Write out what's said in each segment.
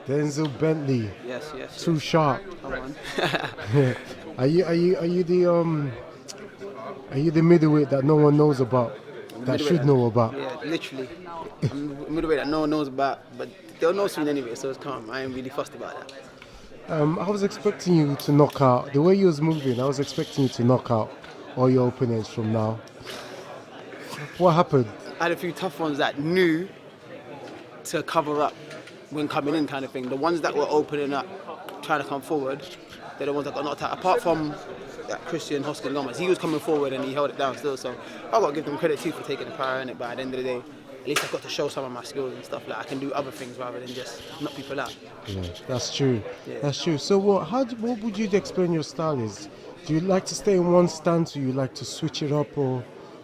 Denzel Bentley, Yes, too sharp. Come on. Are you the middleweight that no one knows about, that Middleweight should know about? yeah, literally. I'm a middleweight that no one knows about, but they'll know soon anyway, so it's calm. I ain't really fussed about that. I was expecting you to knock out the way you was moving. I was expecting you to knock out all your opponents from now. What happened? I had a few tough ones that knew to cover up when coming in, kind of thing. The ones that were opening up, trying to come forward, they're the ones that got knocked out. Apart from that Christian Hoskin Gomez, he was coming forward and he held it down still. So I got to give them credit too for taking the power in it. But at the end of the day, at least I've got to show some of my skills and stuff. Like I can do other things rather than just knock people out. Yeah, that's true. Yeah. That's true. So what would you explain your style is? Do you like to stay in one stance, or you like to switch it up, or?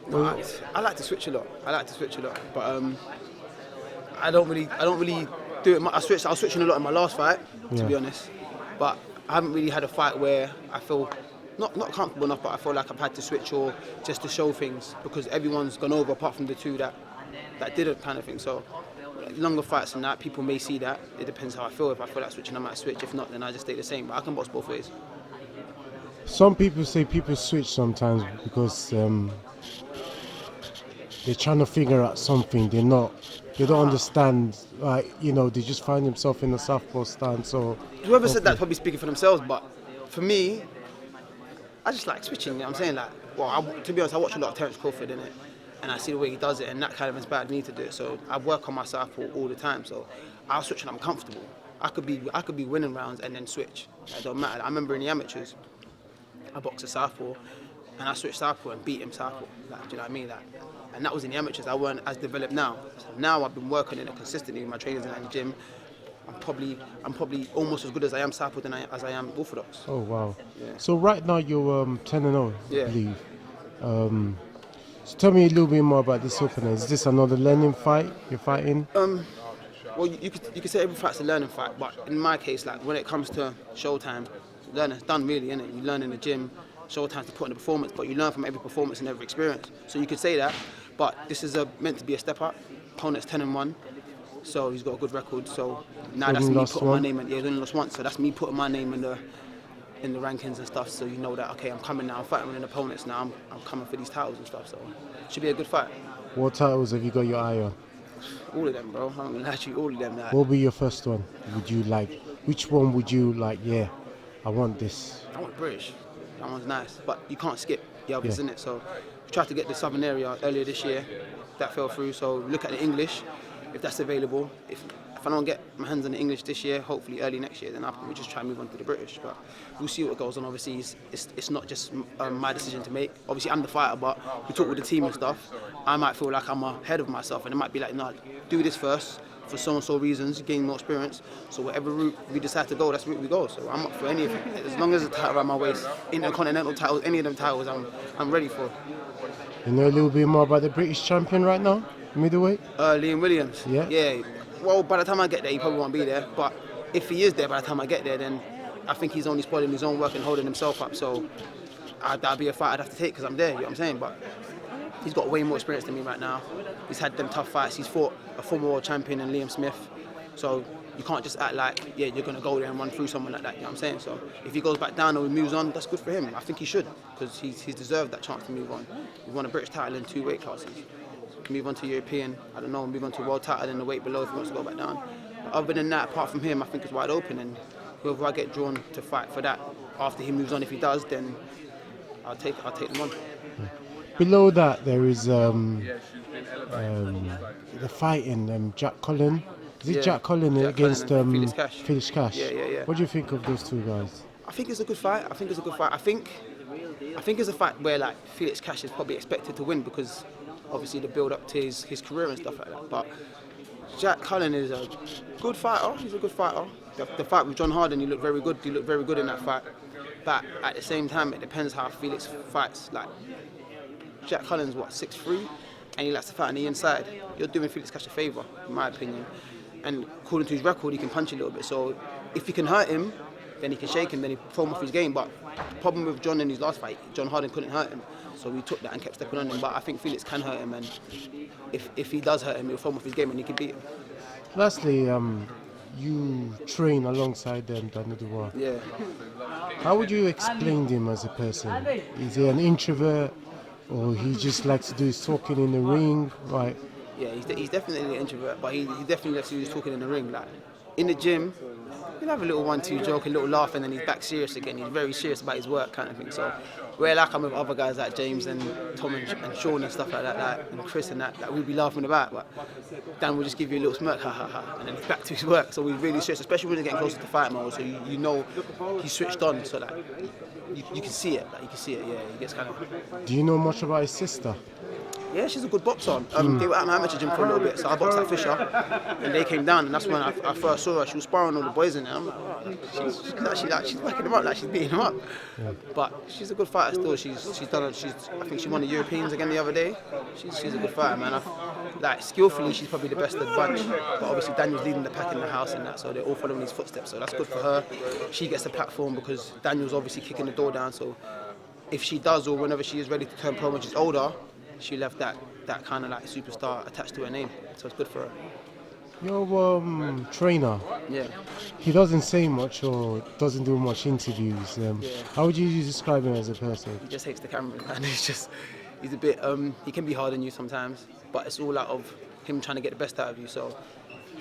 No, I like to switch a lot. But I don't really do it. I was switching a lot in my last fight, to be honest. But I haven't really had a fight where I feel not comfortable enough, but I feel like I've had to switch or just to show things because everyone's gone over apart from the two that didn't, kind of thing. So longer fights than that, people may see that. It depends how I feel. If I feel like switching, I might switch. If not, then I just stay the same. But I can box both ways. Some people say people switch sometimes because they're trying to figure out something. They don't understand. They just find themselves in a southpaw stance. So whoever said that probably speaking for themselves. But for me, I just like switching. You know what I'm saying? Like, well, to be honest, I watch a lot of Terence Crawford in it, and I see the way he does it, and that kind of inspired me to do it. So I work on my southpaw all the time. So I'll switch when I'm comfortable. I could be winning rounds and then switch. It don't matter. I remember in the amateurs, I boxed a southpaw, and I switched southpaw and beat him southpaw. Like, do you know what I mean? Like, and that was in the amateurs. I weren't as developed now. So now I've been working in it consistently with my trainers and in the gym. I'm probably almost as good as I am southpaw as I am orthodox. Oh wow! Yeah. So right now you're 10-0, Yeah. I believe. So tell me a little bit more about this opener. Is this another learning fight you're fighting? Well, you could say every fight's a learning fight, but in my case, like when it comes to showtime, learning's done really, innit? You learn in the gym, showtime's to put in the performance, but you learn from every performance and every experience. So you could say that, but this is meant to be a step up. Opponent's 10-1, so he's got a good record. So now that's me putting my name in. Yeah, he's only lost once, so that's me putting my name in the rankings and stuff. So you know that okay, I'm coming now. I'm fighting with opponents now. I'm coming for these titles and stuff. So it should be a good fight. What titles have you got your eye on? All of them, bro. I'm gonna lie to you, all of them. What will be your first one? Would you like? Which one would you like? Yeah, I want this. I want British. That one's nice, but you can't skip the others, innit? So we tried to get the Southern area earlier this year. That fell through. So look at the English, if that's available. If I don't get my hands on the English this year, hopefully early next year, then we'll just try and move on to the British. But we'll see what goes on. Obviously, it's not just my decision to make. Obviously, I'm the fighter, but we talk with the team and stuff. I might feel like I'm ahead of myself, and it might be like, no, do this first for so reasons, gain more experience. So whatever route we decide to go, that's the route we go. So I'm up for any of it. As long as the title around my waist, intercontinental titles, any of them titles, I'm ready for. You know a little bit more about the British champion right now, middleweight? Liam Williams. Yeah. Yeah. Well, by the time I get there, he probably won't be there. But if he is there by the time I get there, then I think he's only spoiling his own work and holding himself up. So that'd be a fight I'd have to take because I'm there. You know what I'm saying? But he's got way more experience than me right now. He's had them tough fights. He's fought a former world champion in Liam Smith. So you can't just act like, yeah, you're going to go there and run through someone like that. You know what I'm saying? So if he goes back down or he moves on, that's good for him. I think he should because he's deserved that chance to move on. He won a British title in 2 weight classes. Move on to European, I don't know, move on to world title in the weight below if he wants to go back down. But other than that, apart from him, I think it's wide open, and whoever I get drawn to fight for that after he moves on, if he does, then I'll take them on. Below that, there is the fight in Jack Collin. Is it Jack Collin against Felix Cash? Yeah. What do you think of those two guys? I think it's a good fight. I think it's a fight where like Felix Cash is probably expected to win because obviously the build up to his career and stuff like that. But Jack Collin is a good fighter. He's a good fighter. The fight with John Harden, he looked very good. He looked very good in that fight. But at the same time, it depends how Felix fights. Like Jack Collin's 6'3", and he likes to fight on the inside. You're doing Felix Cash a favour, in my opinion. And according to his record, he can punch a little bit. So if you can hurt him, then he can shake him, then he throw him off his game. But the problem with John in his last fight, John Harden couldn't hurt him. So we took that and kept stepping on him. But I think Felix can hurt him, and if he does hurt him, he'll throw him off his game and he can beat him. Lastly, you train alongside them, Daniel Dubois. Yeah. How would you explain him as a person? Is he an introvert, or he just likes to do his talking in the ring? Right. Yeah, he's definitely an introvert, but he definitely likes to do his talking in the ring. Like, in the gym, he'll have a little 1-2 joke, a little laugh, and then he's back serious again. He's very serious about his work, kind of thing. So, where like I'm with other guys like James and Tom and Sean and stuff like that, and Chris and that we'd be laughing about, but Dan will just give you a little smirk, ha ha ha, and then he's back to his work. So we're really serious, especially when he's getting closer to fight mode. So you know he's switched on, so that you can see it. Like, you can see it. Yeah, he gets kind of. Do you know much about his sister? Yeah, she's a good boxer. They were at my amateur gym for a little bit, so I boxed at Fisher, and they came down, and that's when I first saw her. She was sparring all the boys in there. I'm like, oh, she's working them up, like she's beating them up. Yeah. But she's a good fighter still. I think she won the Europeans again the other day. She's a good fighter, man. Like skillfully, she's probably the best of the bunch. But obviously Daniel's leading the pack in the house and that, so they're all following his footsteps. So that's good for her. She gets the platform because Daniel's obviously kicking the door down. So if she does, or whenever she is ready to turn pro when she's older, she left that kind of like superstar attached to her name, so it's good for her. Your trainer, yeah, he doesn't say much or doesn't do much interviews. How would you describe him as a person? He just hates the camera, man. He's a bit, he can be hard on you sometimes, but it's all out of him trying to get the best out of you. So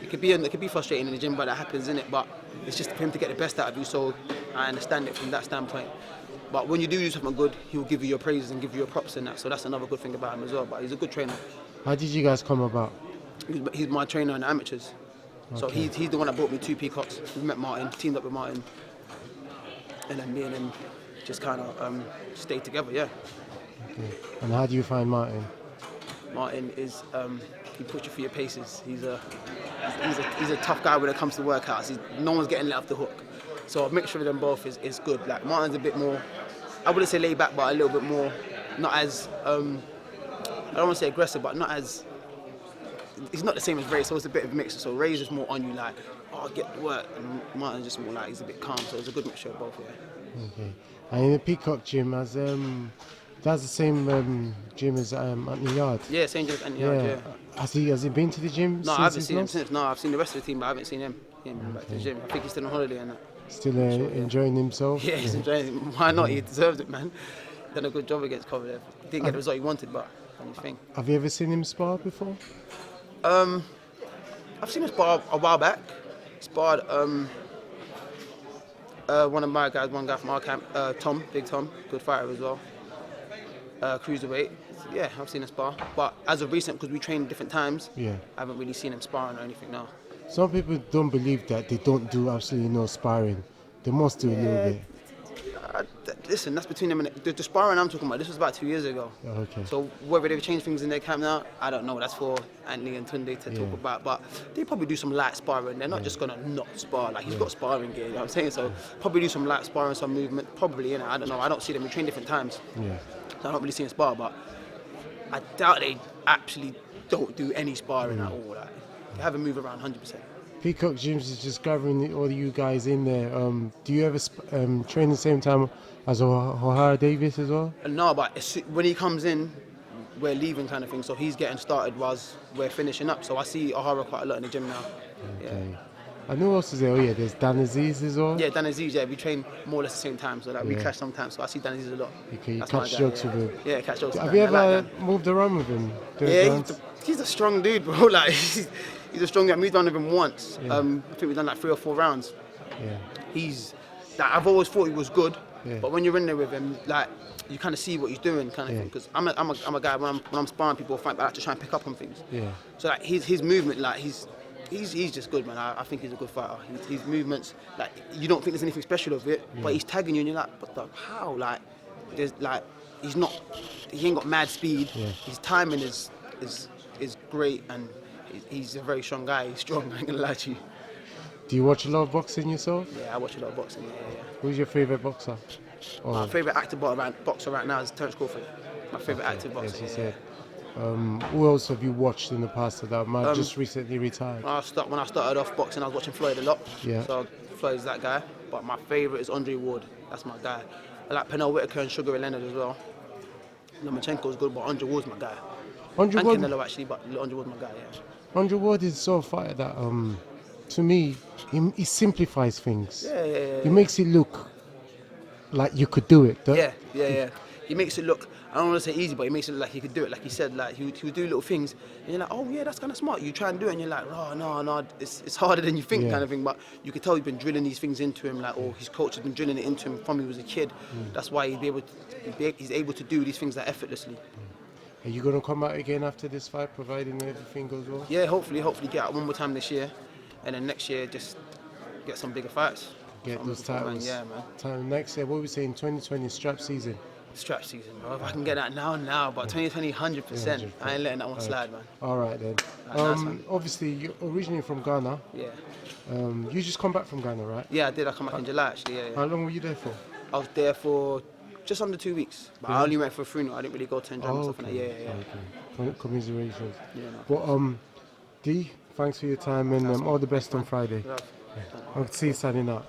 it could be frustrating in the gym, but that happens, innit? But it's just for him to get the best out of you. So I understand it from that standpoint. But when you do something good, he will give you your praises and give you your props and that. So that's another good thing about him as well. But he's a good trainer. How did you guys come about? He's my trainer in the amateurs. Okay. So he's the one that brought me 2 peacocks. We met Martin, teamed up with Martin. And then me and him just kind of stayed together, yeah. Okay. And how do you find Martin? Martin is, he puts you for your paces. He's a tough guy when it comes to workouts. No one's getting let off the hook. So a mixture of them both is good. Like Martin's a bit more, I wouldn't say laid back, but a little bit more, not as, I don't want to say aggressive, but not as, he's not the same as Ray, so it's a bit of a mixture. So Ray's just more on you, like, oh, get to work. And Martin's just more like, he's a bit calm, so it's a good mixture of both, yeah. Okay. And in the Peacock gym, that's the same gym as Anthony Yarde? Yeah, same gym as Anthony Yarde, yeah. Has he been to the gym No, I haven't seen him since. No, I've seen the rest of the team, but I haven't seen him back to the gym. I think he's still on holiday and that. Still enjoying himself? Yeah, he's enjoying it. Why not? He deserves it, man. Done a good job against Kovalev. Didn't get the result he wanted, but anything. Have you ever seen him spar before? I've seen him spar a while back. Sparred one of my guys, one guy from our camp, Tom, Big Tom, good fighter as well. Cruiserweight. Yeah, I've seen him spar. But as of recent, because we train different times, I haven't really seen him sparring or anything now. Some people don't believe that they don't do absolutely no sparring. They must do a little bit. Listen, that's between them and the sparring I'm talking about. This was about 2 years ago. Okay. So whether they've changed things in their camp now, I don't know. That's for Anthony and Tunde to talk about. But they probably do some light sparring. They're not just gonna not spar. Like he's got sparring gear. You know what I'm saying? So probably do some light sparring, some movement. Probably, you know. I don't know. I don't see them. We train different times. Yeah. So I don't really see them spar, but I doubt they actually don't do any sparring at all. Like, they have a move around 100%. Peacock Gyms is just gathering all you guys in there. Do you ever train the same time as O'Hara Davis as well? No, but when he comes in, we're leaving kind of thing. So he's getting started whilst we're finishing up. So I see O'Hara quite a lot in the gym now. Okay. Yeah. And who else is there? Oh yeah, there's Dan Azeez as well. Yeah, Dan Azeez. Yeah, we train more or less the same time. So like we clash sometimes. So I see Dan Azeez a lot. Okay, you catch jokes with him. Yeah, catch jokes. Have you ever moved around with him? Yeah, he's a strong dude, bro. Like he's a strong guy. I moved on with him once. I think we've done like 3 or 4 rounds. Yeah. Like, I've always thought he was good, but when you're in there with him, like you kind of see what he's doing, kind of thing. Because I'm a guy when I'm sparring people, I like to try and pick up on things. Yeah. So like his movement, like he's just good, man. I think he's a good fighter. His movements, like you don't think there's anything special of it, but he's tagging you and you're like, what the how? Like there's like he ain't got mad speed. Yeah. His timing is great and he's a very strong guy. He's strong. I ain't gonna lie to you. Do you watch a lot of boxing yourself? Yeah, I watch a lot of boxing. Yeah. Who's your favourite boxer? My favourite active boxer right now is Terence Crawford. My favourite active boxer. Yes, you said. Who else have you watched in the past that might just recently retired? When I started off boxing, I was watching Floyd a lot. Yeah. So Floyd's that guy. But my favourite is Andre Ward. That's my guy. I like Pernell Whitaker and Sugar Ray Leonard as well. Lomachenko's good, but Andre Ward's my guy. And Canelo actually, but Andre Ward's my guy, yeah. Andre Ward is so fighter that to me, he simplifies things. Yeah. He makes it look like you could do it. Yeah. He makes it look, I don't want to say easy, but he makes it look like he could do it. Like he said, like he would do little things, and you're like, oh yeah, that's kind of smart. You try and do it, and you're like, oh no, it's harder than you think, Yeah. kind of thing. But you could tell he's been drilling these things into him, like, or his coach has been drilling it into him from he was a kid. That's why he's able to do these things like effortlessly. Are you gonna come out again after this fight, providing everything goes well? Yeah, hopefully get out one more time this year, and then next year just get some bigger fights. Get those titles. Yeah, man. Time next year. What we saying? 2020 strap season. Strap season, bro. If I can get that now, but 2020, 100%. I ain't letting that one slide, man. All right then. Nice one. Obviously, you're originally from Ghana. Yeah. You just come back from Ghana, right? Yeah, I did. I come back in July, actually. Yeah. How long were you there for? I was there for just under 2 weeks, but I only went for a funeral. I didn't really go to enjoy myself. okay. Yeah. Okay. Commiserations. Yeah, no. Well, D, thanks for your time and all the best on Friday. Love. I'll see you signing out.